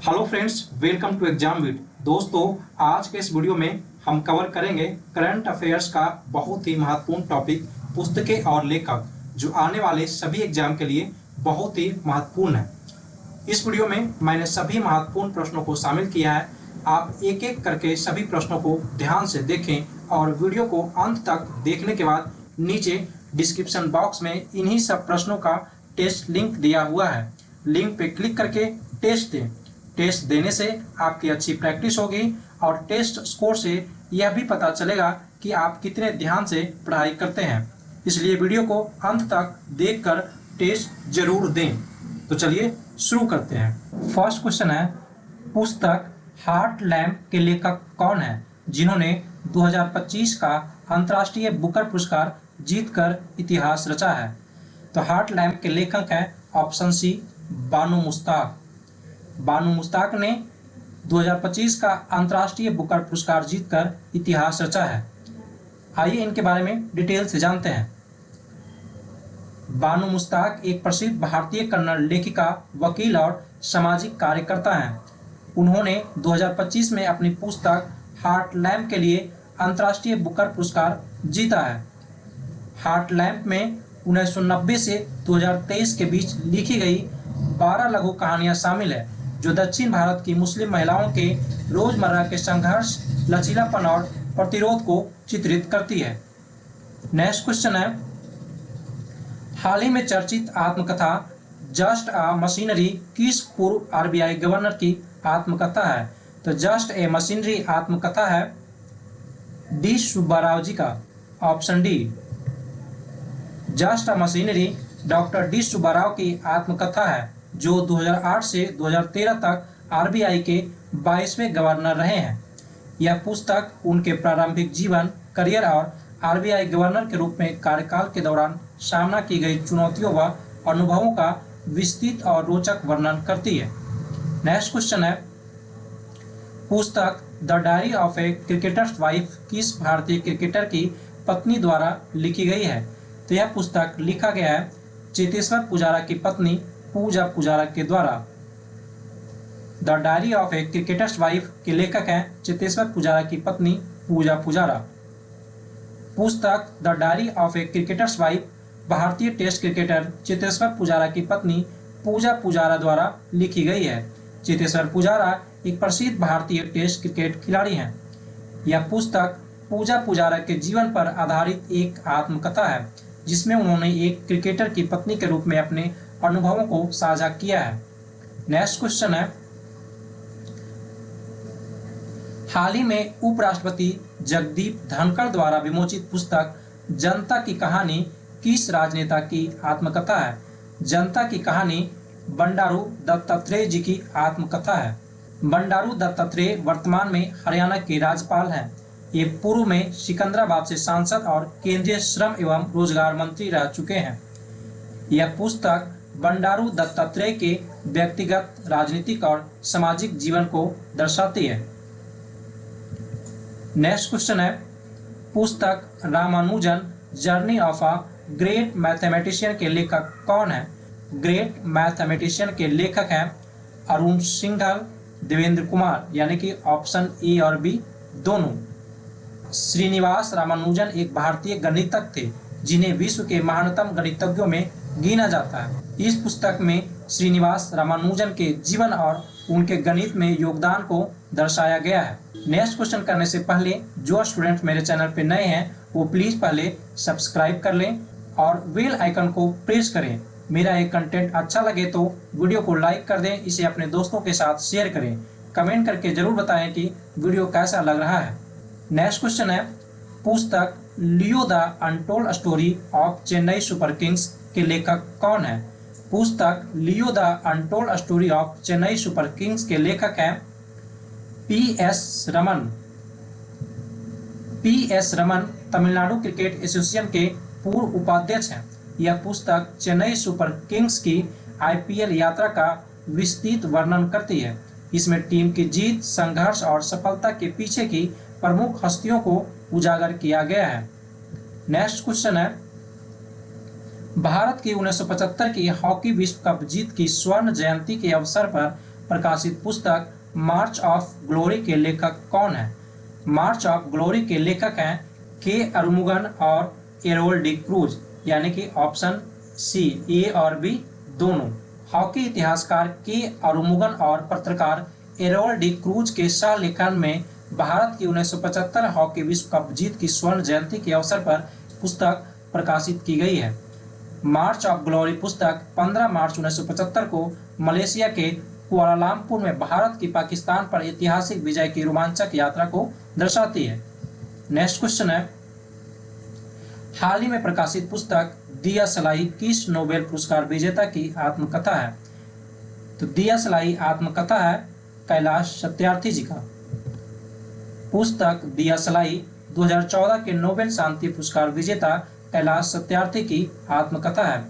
Hello friends, welcome to exam with. दोस्तों, आज के इस वीडियो में हम कवर करेंगे करंट अफेयर्स का बहुत ही महत्वपूर्ण टॉपिक, पुस्तकें और लेखक, जो आने वाले सभी एग्जाम के लिए बहुत ही महत्वपूर्ण है। इस वीडियो में मैंने सभी महत्वपूर्ण प्रश्नों को शामिल किया है। आप एक एक करके सभी प्रश्नों को ध्यान से देखें और वीडियो को अंत तक देखने के बाद नीचे डिस्क्रिप्शन बॉक्स में इन्हीं सब प्रश्नों का टेस्ट लिंक दिया हुआ है। लिंक पे क्लिक करके टेस्ट दें। टेस्ट देने से आपकी अच्छी प्रैक्टिस होगी और टेस्ट स्कोर से यह भी पता चलेगा कि आप कितने ध्यान से पढ़ाई करते हैं। इसलिए वीडियो को अंत तक देखकर टेस्ट जरूर दें। तो चलिए शुरू करते हैं। फर्स्ट क्वेश्चन है, पुस्तक हार्ट लैम्प के लेखक कौन है जिन्होंने 2025 का अंतर्राष्ट्रीय बुकर पुरस्कार जीतकर इतिहास रचा है? तो हार्ट लैम्प के लेखक हैं ऑप्शन सी, बानो मुश्ताक। बानो मुश्ताक ने 2025 का अंतर्राष्ट्रीय बुकर पुरस्कार जीतकर इतिहास रचा है। आइए इनके बारे में डिटेल से जानते हैं। बानो मुश्ताक एक प्रसिद्ध भारतीय कन्नड़ लेखिका, वकील और सामाजिक कार्यकर्ता हैं। उन्होंने 2025 में अपनी पुस्तक हार्ट लैम्प के लिए अंतर्राष्ट्रीय बुकर पुरस्कार जीता है। हार्ट लैम्प में 1990 से 2023 के बीच लिखी गई 12 लघु कहानियां शामिल है, जो दक्षिण भारत की मुस्लिम महिलाओं के रोजमर्रा के संघर्ष, लचीलापन और प्रतिरोध को चित्रित करती है। नेक्स्ट क्वेश्चन है, हाल ही में चर्चित आत्मकथा जस्ट अ मशीनरी किस पूर्व आरबीआई गवर्नर की आत्मकथा है? तो जस्ट ए मशीनरी आत्मकथा है डी सुब्बाराव जी का, option D. Just a machinery doctor D Subbarao की आत्मकथा है, जो 2008 से 2013 तक आरबीआई के 22वें गवर्नर रहे हैं। यह पुस्तक उनके प्रारंभिक जीवन, करियर और आरबीआई गवर्नर के रूप में कार्यकाल के दौरान सामना की गई चुनौतियों व अनुभवों का विस्तृत और रोचक वर्णन करती है। नेक्स्ट क्वेश्चन है, पुस्तक the diary of A cricketers wife किस भारतीय क्रिकेटर की पत्नी द्वारा लिखी गई है? तो यह पुस्तक लिखा गया है चेतेश्वर पुजारा की पत्नी पूजा पुजारा के द्वारा। The diary of A cricketers wife के लेखक हैं चेतेश्वर पुजारा की पत्नी पूजा पुजारा। पुस्तक the diary of A cricketers wife भारतीय टेस्ट क्रिकेटर चेतेश्वर पुजारा की पत्नी पूजा पुजारा द्वारा लिखी गई है। चेतेश्वर पुजारा एक प्रसिद्ध भारतीय टेस्ट क्रिकेट खिलाड़ी हैं। यह पुस्तक पूजा पुजारा के जीवन पर आधारित एक आत्मकथा है, जिसमें उन्होंने एक क्रिकेटर की पत्नी के रूप में अपने अनुभवों को साझा किया है। नेक्स्ट क्वेश्चन है, हाल ही में उपराष्ट्रपति जगदीप धनखड़ द्वारा विमोचित पुस्तक जनता की कहानी किस राजनेता की आत्मकथा है? जनता की कहानी बंडारू दत्तात्रेय जी की आत्मकथा है। बंडारू दत्तात्रेय वर्तमान में हरियाणा के राज्यपाल हैं। ये पूर्व में सिकंदराबाद से सांसद और केंद्रीय श्रम एवं रोजगार मंत्री रह चुके हैं। यह पुस्तक बंडारू दत्तात्रेय के व्यक्तिगत, राजनीतिक और सामाजिक जीवन को दर्शाती है। नेक्स्ट क्वेश्चन है, पुस्तक Ramanujan journey of a great mathematician के लेखक कौन है? ग्रेट मैथमेटिशियन के लेखक हैं अरुण सिंघल, देवेंद्र कुमार, यानी कि ऑप्शन ए और बी दोनों। श्रीनिवास रामानुजन एक भारतीय गणितज्ञ थे, जिन्हें विश्व के महानतम गणितज्ञों में गिना जाता है। इस पुस्तक में श्रीनिवास रामानुजन के जीवन और उनके गणित में योगदान को दर्शाया गया है। नेक्स्ट क्वेश्चन करने से पहले जो स्टूडेंट मेरे चैनल पे नए हैं वो प्लीज पहले सब्सक्राइब कर लें और बेल आइकन को प्रेस करें। मेरा ये कंटेंट अच्छा लगे तो वीडियो को लाइक कर दें, इसे अपने दोस्तों के साथ शेयर करें। कमेंट करके जरूर बताएं कि वीडियो कैसा लग रहा है। नेक्स्ट क्वेश्चन है, पुस्तक Leo the untold story of Chennai super Kings के लेखक कौन है? पुस्तक Leo the untold story of Chennai super Kings के लेखक हैं P S. Raman. P S. Raman Tamil Nadu cricket association के पूर्व उपाध्यक्ष हैं। यह पुस्तक चेन्नई सुपर किंग्स की आईपीएल यात्रा का विस्तृत वर्णन करती है। इसमें टीम की जीत, संघर्ष और सफलता के पीछे की प्रमुख हस्तियों को उजागर किया गया है। नेक्स्ट क्वेश्चन है, भारत की 1975 की हॉकी विश्व कप जीत की स्वर्ण जयंती के अवसर पर प्रकाशित पुस्तक मार्च ऑफ ग्लोरी के लेखक कौन है? मार्च ऑफ ग्लोरी के लेखक हैं के अरुमुगन और एरोल डी क्रूज, यानी कि ऑप्शन सी, ए और बी दोनों। हॉकी इतिहासकार के अरुमुगन और पत्रकार एरोल डी क्रूज के सह लेखन में भारत की 1975 हॉकी विश्व कप जीत की स्वर्ण जयंती के अवसर पर पुस्तक प्रकाशित की गई है। मार्च ऑफ ग्लोरी पुस्तक 15 मार्च 1975 को मलेशिया के कुआलालंपुर में भारत की पाकिस्तान पर ऐतिहासिक विजय की रोमांचक यात्रा को दर्शाती है। नेक्स्ट क्वेश्चन है, हाल ही में प्रकाशित पुस्तक दिया सलाई किस नोबेल पुरस्कार विजेता की आत्मकथा है? तो दिया सलाई आत्मकथा है कैलाश सत्यार्थी जी का। पुस्तक दिया सलाई 2014 के नोबेल शांति पुरस्कार विजेता कैलाश सत्यार्थी की आत्मकथा है।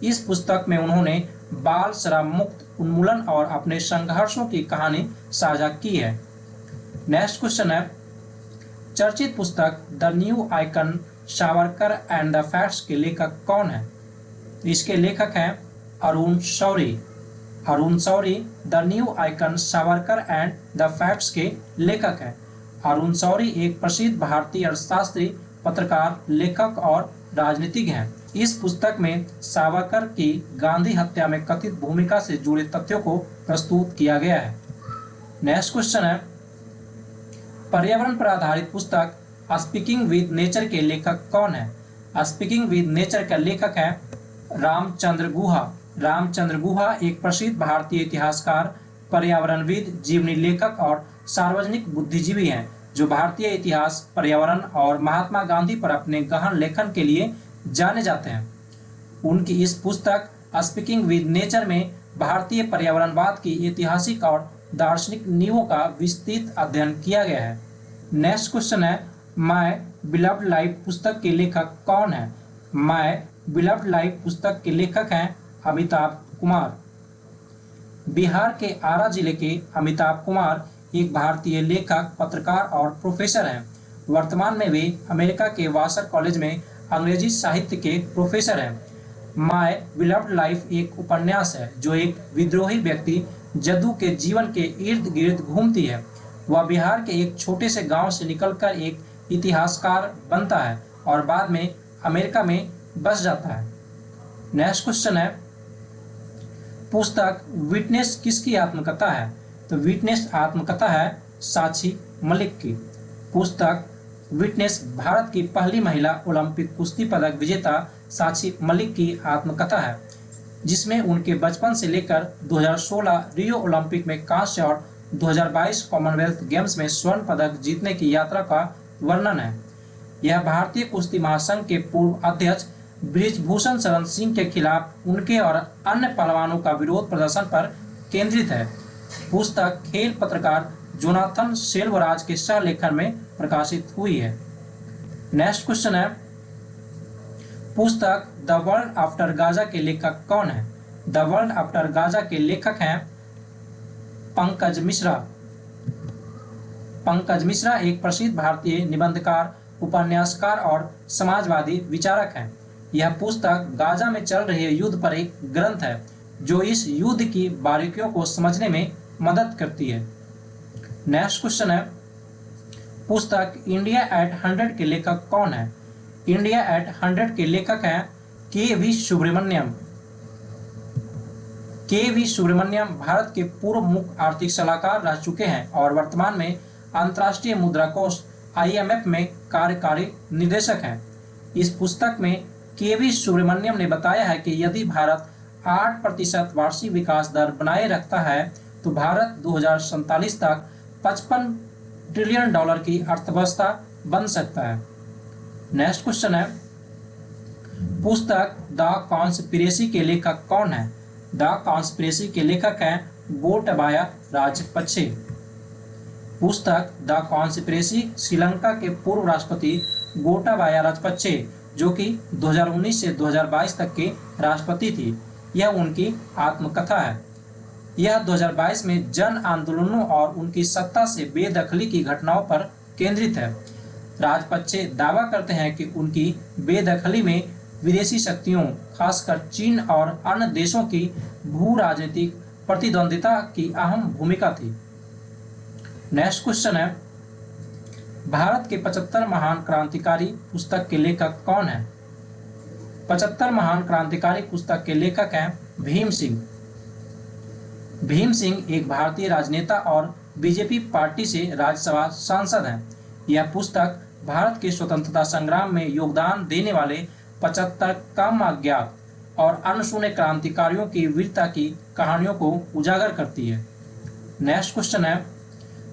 इस पुस्तक में उन्होंने बाल शराब मुक्त उन्मूलन और अपने संघर्षों की कहानी साझा की है। नेक्स्ट क्वेश्चन है, चर्चित पुस्तक the new icon Savarkar and the facts के लेखक कौन है? इसके लेखक हैं Arun Shourie. Arun Shourie the new icon Savarkar and the facts के लेखक हैं। अरुण शौरी एक प्रसिद्ध भारतीय अर्थशास्त्री, पत्रकार, लेखक और राजनीतिज्ञ हैं। इस पुस्तक में सावरकर की गांधी हत्या में कथित भूमिका से जुड़े तथ्यों को प्रस्तुत किया गया है। नेक्स्ट क्वेश्चन है, पर्यावरण पर आधारित पुस्तक स्पीकिंग विद नेचर के लेखक कौन है? स्पीकिंग विद नेचर का लेखक है रामचंद्र गुहा। रामचंद्र गुहा एक प्रसिद्ध भारतीय इतिहासकार, पर्यावरणविद, जीवनी लेखक और सार्वजनिक बुद्धिजीवी हैं, जो भारतीय इतिहास, पर्यावरण और महात्मा गांधी पर अपने गहन लेखन के लिए जाने जाते हैं। उनकी इस पुस्तक स्पीकिंग विद नेचर में भारतीय पर्यावरणवाद की ऐतिहासिक और दार्शनिक नींवों का विस्तृत अध्ययन किया गया है। नेक्स्ट क्वेश्चन है, माय बिलव्ड लाइफ पुस्तक के लेखक कौन है? माय बिलव्ड लाइफ पुस्तक के लेखक हैं अमिताभ कुमार। बिहार के आरा जिले के अमिताभ कुमार एक भारतीय लेखक, पत्रकार और प्रोफेसर हैं। वर्तमान में वे अमेरिका के वासर कॉलेज में अंग्रेजी साहित्य के प्रोफेसर हैं। माय बिलव्ड लाइफ एक उपन्यास है जो एक विद्रोही व्यक्ति जद्दू के जीवन के इर्द गिर्द घूमती है। वह बिहार के एक छोटे से गांव से निकलकर एक इतिहासकार बनता है और बाद में अमेरिका में बस जाता है। नेक्स्ट क्वेश्चन है, पुस्तक विटनेस किसकी आत्मकथा है? तो विटनेस आत्मकथा है साक्षी मलिक की। पुस्तक विटनेस भारत की पहली महिला ओलंपिक कुश्ती पदक विजेता साक्षी मलिक की आत्मकथा है, जिसमें उनके बचपन से लेकर 2016 रियो ओलंपिक में कांस्य और 2022 कॉमनवेल्थ गेम्स में स्वर्ण पदक जीतने की यात्रा का वर्णन है। यह भारतीय कुश्ती महासंघ के पूर्व अध्यक्ष बृजभूषण शरण सिंह के खिलाफ उनके और अन्य पहलवानों का विरोध प्रदर्शन पर केंद्रित है। पुस्तक खेल पत्रकार जोनाथन सेल्वराज के सह लेखन में प्रकाशित हुई है। नेक्स्ट क्वेश्चन है, पुस्तक द वर्ल्ड आफ्टर गाजा के लेखक कौन है? द वर्ल्ड आफ्टर गाजा के लेखक हैं पंकज मिश्रा। पंकज मिश्रा एक प्रसिद्ध भारतीय निबंधकार, उपन्यासकार और समाजवादी विचारक हैं। यह पुस्तक गाजा में चल रहे युद्ध पर एक ग्रंथ है जो इस युद्ध की बारीकियों को समझने में मदद करती है। नेक्स्ट क्वेश्चन है, पुस्तक इंडिया एट 100 के लेखक कौन है? इंडिया एट 100 के लेखक हैं के.वी. सुब्रमण्यम। के.वी. सुब्रमण्यम भारत के पूर्व मुख्य आर्थिक सलाहकार रह चुके हैं और वर्तमान में अंतर्राष्ट्रीय मुद्रा कोष IMF में कार्यकारी निदेशक हैं। इस पुस्तक में के.वी. सुब्रमण्यम ने बताया है कि यदि भारत 8% वार्षिक विकास दर बनाए रखता है तो भारत 2047 तक $55 ट्रिलियन की अर्थव्यवस्था बन सकता है। नेक्स्ट क्वेश्चन है, पुस्तक द कॉन्स्पिरेसी के लेखक कौन है? द कॉन्स्पिरेसी के लेखक हैं गोटाबाया राजपक्षे। पुस्तक द कॉन्स्पिरेसी श्रीलंका के पूर्व राष्ट्रपति गोटाबाया राजपक्षे, जो कि 2019 से 2022 तक के राष्ट्रपति थी, यह उनकी आत्मकथा है। यह 2022 में जन आंदोलनों और उनकी सत्ता से बेदखली की घटनाओं पर केंद्रित है। राजपक्षे दावा करते हैं कि उनकी बेदखली में विदेशी शक्तियों, खासकर चीन और अन्य देशों की भू राजनीतिक प्रतिद्वंदिता की अहम भूमिका थी। नेक्स्ट क्वेश्चन है, भारत के 75 महान क्रांतिकारी पुस्तक के लेखक कौन है? 75 महान क्रांतिकारी पुस्तक के लेखक हैं भीम सिंह। भीम सिंह एक भारतीय राजनेता और बीजेपी पार्टी से राज्यसभा सांसद हैं। यह पुस्तक भारत के स्वतंत्रता संग्राम में योगदान देने वाले 75 कम अज्ञात और अनसुने क्रांतिकारियों की वीरता की कहानियों को उजागर करती है। नेक्स्ट क्वेश्चन है,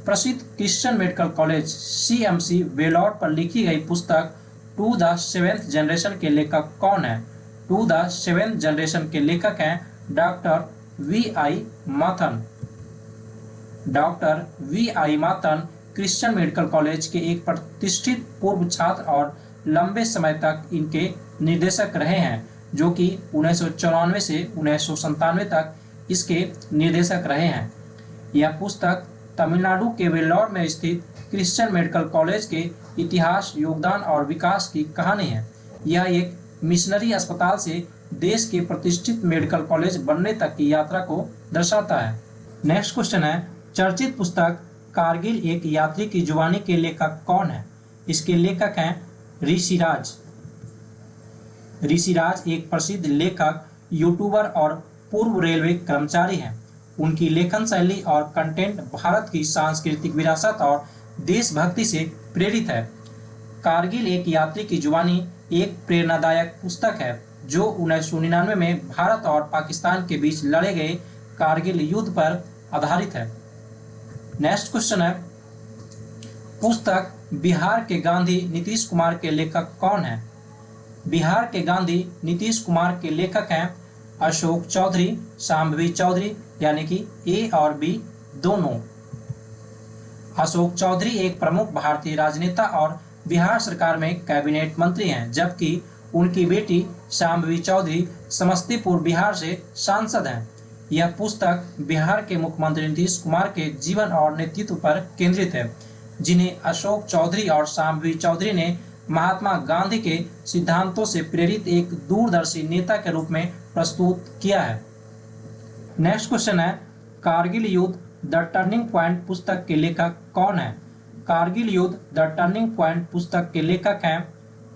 प्रसिद्ध Christian medical college CMC Vellore पर लिखी गई पुस्तक टू द सेवेंथ जनरेशन के लेखक कौन है? टू द सेवेंथ जनरेशन के लेखक हैं doctor V.I. Mathan. Doctor V.I. Mathan Christian medical College के एक प्रतिष्ठित पूर्व छात्र और लंबे समय तक इनके निर्देशक रहे हैं, जो कि 1994 से 1997 तक इसके निर्देशक रहे हैं। यह पुस्तक तमिलनाडु के वेल्लोर में स्थित क्रिश्चियन मेडिकल कॉलेज के इतिहास, योगदान और विकास की कहानी है। यह एक मिशनरी अस्पताल से देश के प्रतिष्ठित मेडिकल कॉलेज बनने तक की यात्रा को दर्शाता है। नेक्स्ट क्वेश्चन है, चर्चित पुस्तक कारगिल एक यात्री की जुबानी के लेखक कौन है? इसके लेखक हैं ऋषिराज। ऋषिराज एक प्रसिद्ध लेखक, यूट्यूबर और पूर्व रेलवे कर्मचारी हैं। उनकी लेखन शैली और कंटेंट भारत की सांस्कृतिक विरासत और देशभक्ति से प्रेरित है। कारगिल एक यात्री की जुबानी एक प्रेरणादायक पुस्तक है जो 1999 में भारत और पाकिस्तान के बीच लड़े गए कारगिल युद्ध पर आधारित है। नेक्स्ट क्वेश्चन है, पुस्तक बिहार के गांधी नीतीश कुमार के लेखक कौन है? बिहार के गांधी नीतीश कुमार के लेखक हैं अशोक चौधरी, शांभवी चौधरी, यानी कि A और B दोनों। अशोक चौधरी एक प्रमुख भारतीय राजनेता और बिहार सरकार में कैबिनेट मंत्री हैं, जबकि उनकी बेटी शांभवी चौधरी समस्तीपुर बिहार से सांसद हैं। यह पुस्तक बिहार के मुख्यमंत्री नीतीश कुमार के जीवन और नेतृत्व पर केंद्रित है, जिन्हें अशोक चौधरी और शांभवी चौधरी ने महात्मा गांधी के सिद्धांतों से प्रेरित एक दूरदर्शी नेता के रूप में प्रस्तुत किया है। नेक्स्ट क्वेश्चन है, कारगिल युद्ध द टर्निंग पॉइंट पुस्तक के लेखक कौन है? कारगिल युद्ध द टर्निंग पॉइंट पुस्तक के लेखक हैं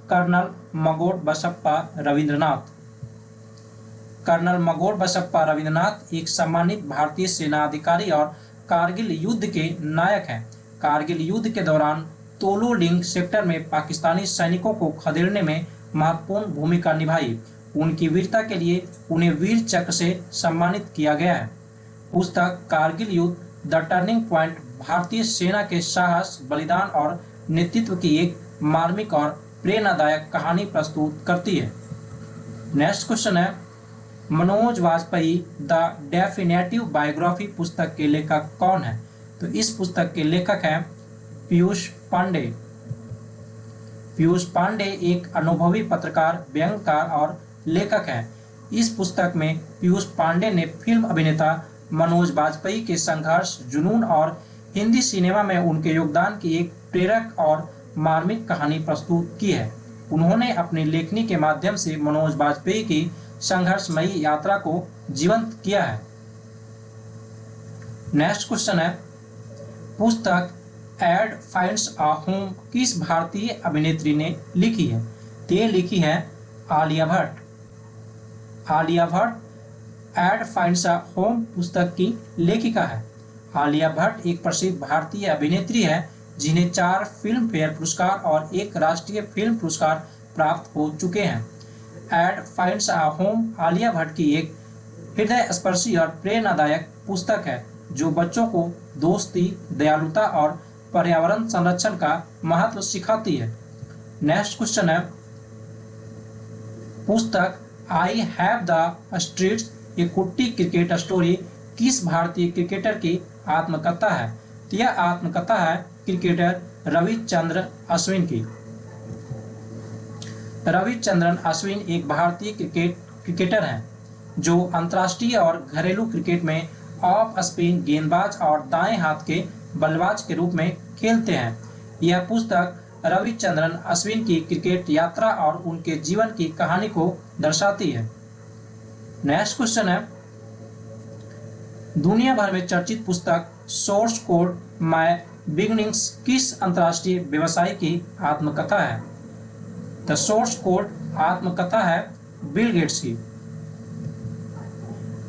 कर्नल मगोड़ बसप्पा रविंद्रनाथ। कर्नल मगोड़ बसप्पा रविंद्रनाथ एक सम्मानित भारतीय सेना अधिकारी और कारगिल युद्ध के नायक हैं। कारगिल युद्ध के दौरान तोलोडिंग सेक्टर में पाकिस्तानी सैनिकों को खदेड़ने में महत्वपूर्ण भूमिका निभाई। उनकी वीरता के लिए उन्हें वीर चक्र से सम्मानित किया गया है। पुस्तक कारगिल युद्ध द टर्निंग पॉइंट भारतीय सेना के साहस, बलिदान और नेतृत्व की एक मार्मिक और प्रेरणादायक कहानी प्रस्तुत करती है। नेक्स्ट क्वेश्चन है, Manoj Vajpayee the definitive biography पुस्तक के लेखक कौन है? तो इस पुस्तक के लेखक हैं पीयूष पांडे। पीयूष पांडे एक अनुभवी पत्रकार, व्यंग्यकार और लेखक हैं। इस पुस्तक में पीयूष पांडे ने फिल्म अभिनेता मनोज वाजपेयी के संघर्ष, जुनून और हिंदी सिनेमा में उनके योगदान की एक प्रेरक और मार्मिक कहानी प्रस्तुत की है। उन्होंने अपनी लेखनी के माध्यम से मनोज वाजपेयी की संघर्षमयी यात्रा को जीवंत किया है। नेक्स्ट क्वेश्चन है, पुस्तक एड फाइंड्स अ होम किस भारतीय अभिनेत्री ने लिखी है? ये लिखी है Alia Bhatt. Alia Bhatt Ed finds a home पुस्तक की लेखिका है। आलिया भट्ट एक प्रसिद्ध भारतीय अभिनेत्री है जिन्हें 4 फिल्म फेयर पुरस्कार और 1 राष्ट्रीय फिल्म पुरस्कार प्राप्त हो चुके हैं। Ed finds a home Alia Bhatt की एक हृदय स्पर्शी और प्रेरणादायक पुस्तक है जो बच्चों को दोस्ती, दयालुता और पर्यावरण संरक्षण का महत्व सिखाती है। नेक्स्ट क्वेश्चन है, पुस्तक आई हैव द स्ट्रीट्स ए कुट्टी क्रिकेट स्टोरी किस भारतीय क्रिकेटर की आत्मकथा है? यह आत्मकथा है क्रिकेटर रविचंद्रन अश्विन की। रविचंद्रन अश्विन एक भारतीय क्रिकेटर हैं जो अंतर्राष्ट्रीय और घरेलू क्रिकेट में ऑफ स्पिन गेंदबाज और दाएं हाथ के बल्लेबाज के रूप में खेलते हैं। यह पुस्तक रविचंद्रन अश्विन की क्रिकेट यात्रा और उनके जीवन की कहानी को दर्शाती है। नेक्स्ट क्वेश्चन है, दुनिया भर में चर्चित पुस्तक सोर्स कोड माय बिगिनिंग्स किस अंतर्राष्ट्रीय व्यवसायी की आत्मकथा है? द सोर्स कोड आत्मकथा है बिल गेट्स की।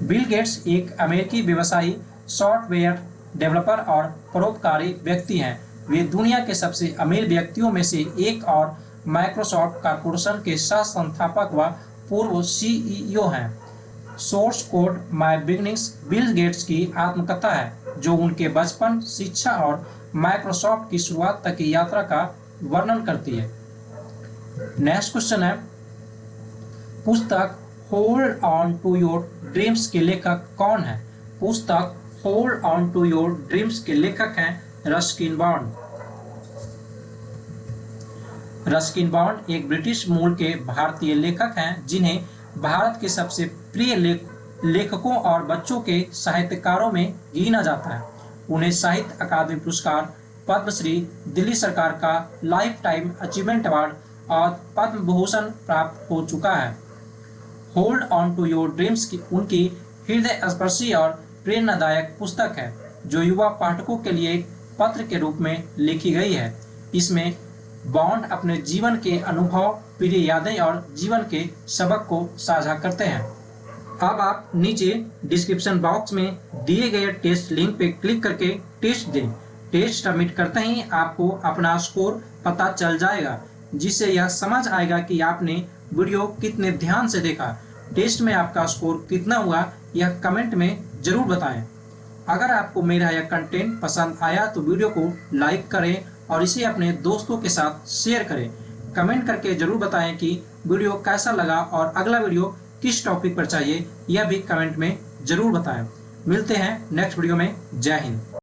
बिल गेट्स एक अमेरिकी व्यवसायी, सॉफ्टवेयर डेवलपर और परोपकारी व्यक्ति हैं। वे दुनिया के सबसे अमीर व्यक्तियों में से एक और माइक्रोसॉफ्ट कॉर्पोरेशन के सह संस्थापक व पूर्व सीईओ हैं। Source code my beginnings Bill Gates की आत्मकथा है, जो उनके बचपन, शिक्षा और माइक्रोसॉफ्ट की शुरुआत तक की यात्रा का वर्णन करती है। नेक्स्ट क्वेश्चन है, पुस्तक hold on to your dreams के लेखक कौन है? पुस्तक hold on to your dreams के लेखक हैं रस्किन बॉन्ड। रस्किन बॉन्ड एक ब्रिटिश मूल के भारतीय लेखक हैं, जिन्हें भारत के सबसे प्रिय लेखकों और बच्चों के साहित्यकारों में गिना जाता है। उन्हें साहित्य अकादमी पुरस्कार, पद्मश्री, दिल्ली सरकार का लाइफ टाइम अचीवमेंट अवार्ड और पद्म भूषण प्राप्त हो चुका है। Hold on to your dreams की उनकी हृदय स्पर्शी और प्रेरणादायक पुस्तक है, जो युवा पाठकों के लिए एक पत्र के रूप में लिखी गई है। इसमें बॉन्ड अपने जीवन के अनुभव, प्रिय यादें और जीवन के सबक को साझा करते हैं। अब आप नीचे डिस्क्रिप्शन बॉक्स में दिए गए टेस्ट लिंक पे क्लिक करके टेस्ट दें। टेस्ट सबमिट करते ही आपको अपना स्कोर पता चल जाएगा, जिससे यह समझ आएगा कि आपने वीडियो कितने ध्यान से देखा। टेस्ट में आपका स्कोर कितना हुआ, यह कमेंट में जरूर बताएं। अगर आपको मेरा यह कंटेंट पसंद आया तो वीडियो को लाइक करें और इसे अपने दोस्तों के साथ शेयर करें। कमेंट करके जरूर बताएं कि वीडियो कैसा लगा और अगला वीडियो किस टॉपिक पर चाहिए, यह भी कमेंट में जरूर बताएं। मिलते हैं नेक्स्ट वीडियो में। जय हिंद।